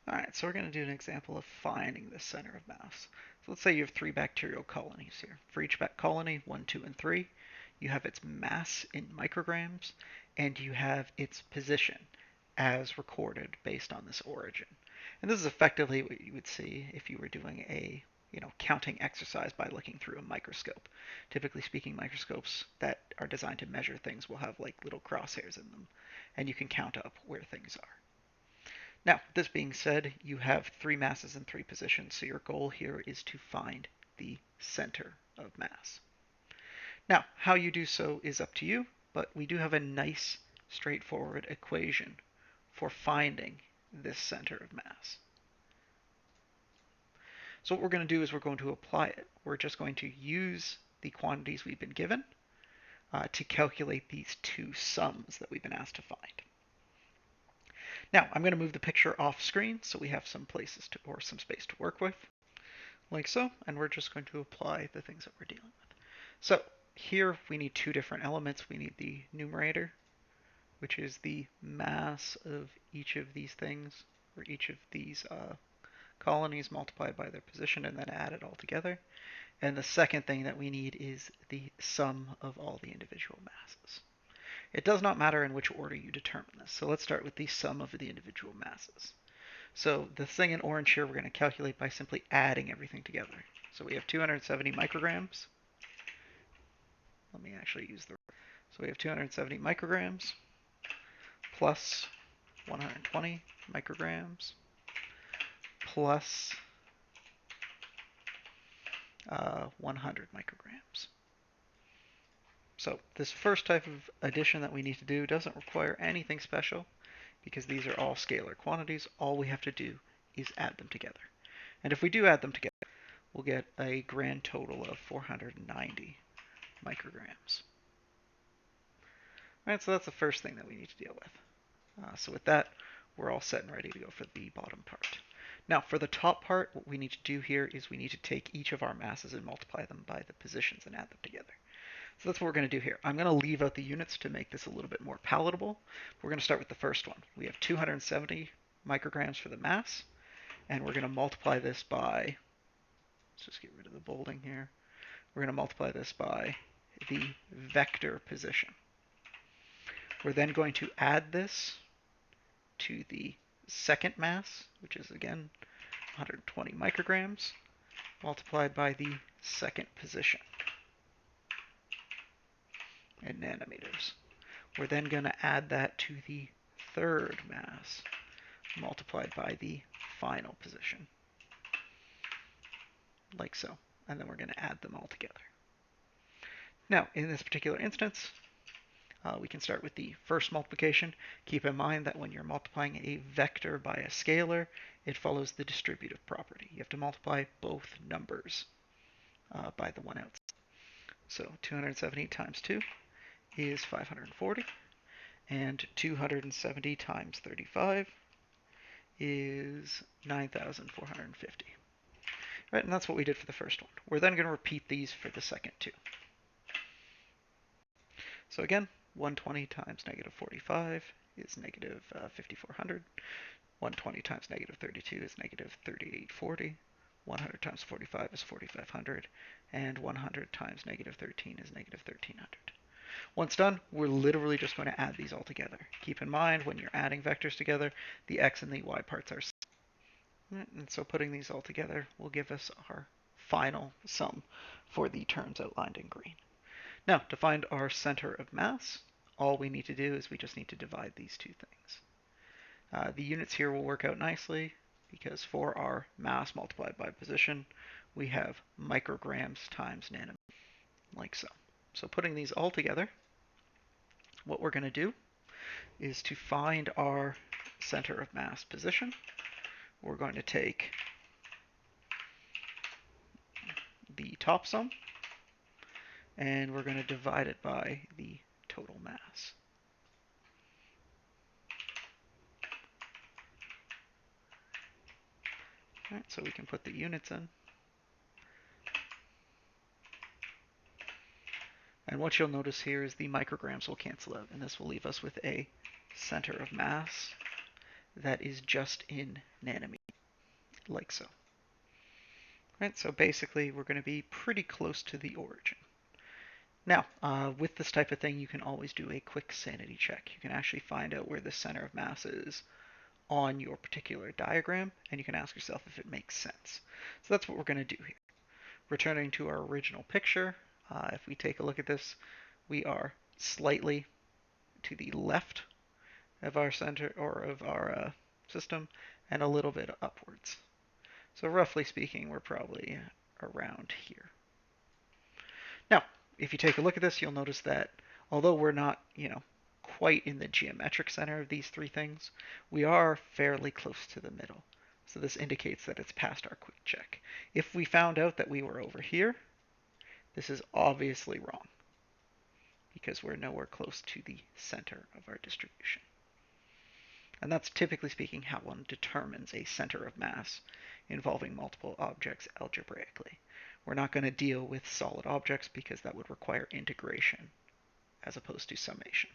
All right, so we're going to do an example of finding the center of mass. So let's say you have 3 bacterial colonies here. For each colony, 1, 2, and 3, you have its mass in micrograms, and you have its position as recorded based on this origin. And this is effectively what you would see if you were doing a counting exercise by looking through a microscope. Typically speaking, microscopes that are designed to measure things will have like little crosshairs in them, and you can count up where things are. Now, this being said, you have 3 masses in 3 positions, so your goal here is to find the center of mass. Now, how you do so is up to you, but we do have a nice, straightforward equation for finding this center of mass. So what we're going to do is we're going to apply it. We're just going to use the quantities we've been given to calculate these 2 sums that we've been asked to find. Now, I'm going to move the picture off screen so we have some places to, or some space to work with, like so, and we're just going to apply the things that we're dealing with. So here we need 2 different elements. We need the numerator, which is the mass of each of these things, or each of these colonies multiplied by their position and then add it all together. And the second thing that we need is the sum of all the individual masses. It does not matter in which order you determine this. So let's start with the sum of the individual masses. So the thing in orange here we're going to calculate by simply adding everything together. So we have 270 micrograms. Let me actually use the... So we have 270 micrograms plus 120 micrograms plus 100 micrograms. So this first type of addition that we need to do doesn't require anything special because these are all scalar quantities. All we have to do is add them together. And if we do add them together, we'll get a grand total of 490 micrograms. All right, so that's the first thing that we need to deal with. So with that, we're all set and ready to go for the bottom part. Now, for the top part, what we need to do here is we need to take each of our masses and multiply them by the positions and add them together. So that's what we're going to do here. I'm going to leave out the units to make this a little bit more palatable. We're going to start with the first one. We have 270 micrograms for the mass, and we're going to multiply this by, let's just get rid of the bolding here. We're going to multiply this by the vector position. We're then going to add this to the second mass, which is again 120 micrograms, multiplied by the second position in nanometers. We're then going to add that to the third mass, multiplied by the final position, like so. And then we're going to add them all together. Now, in this particular instance, we can start with the first multiplication. Keep in mind that when you're multiplying a vector by a scalar, it follows the distributive property. You have to multiply both numbers by the one outside. So 270 times 2 is 540, and 270 times 35 is 9,450. Right, and that's what we did for the first one. We're then going to repeat these for the second two. So again, 120 times negative 45 is negative 5,400. 120 times negative 32 is negative 3,840. 100 times 45 is 4,500. And 100 times negative 13 is negative 1,300. Once done, we're literally just going to add these all together. Keep in mind, when you're adding vectors together, the x and the y parts are... And so putting these all together will give us our final sum for the terms outlined in green. Now, to find our center of mass, all we need to do is we just need to divide these two things. The units here will work out nicely because for our mass multiplied by position, we have micrograms times nanometers, like so. So putting these all together, what we're going to do is to find our center of mass position. We're going to take the top sum, and we're going to divide it by the total mass. All right, so we can put the units in. And what you'll notice here is the micrograms will cancel out, and this will leave us with a center of mass that is just in nanometers, like so. Right, so basically we're going to be pretty close to the origin. Now, with this type of thing, you can always do a quick sanity check. You can actually find out where the center of mass is on your particular diagram, and you can ask yourself if it makes sense. So that's what we're going to do here. Returning to our original picture, if we take a look at this, we are slightly to the left of our center or of our system and a little bit upwards. So roughly speaking, we're probably around here. Now, if you take a look at this, you'll notice that although we're not, quite in the geometric center of these three things, we are fairly close to the middle. So this indicates that it's past our quick check. If we found out that we were over here, this is obviously wrong because we're nowhere close to the center of our distribution. And that's typically speaking how one determines a center of mass involving multiple objects algebraically. We're not going to deal with solid objects because that would require integration as opposed to summation.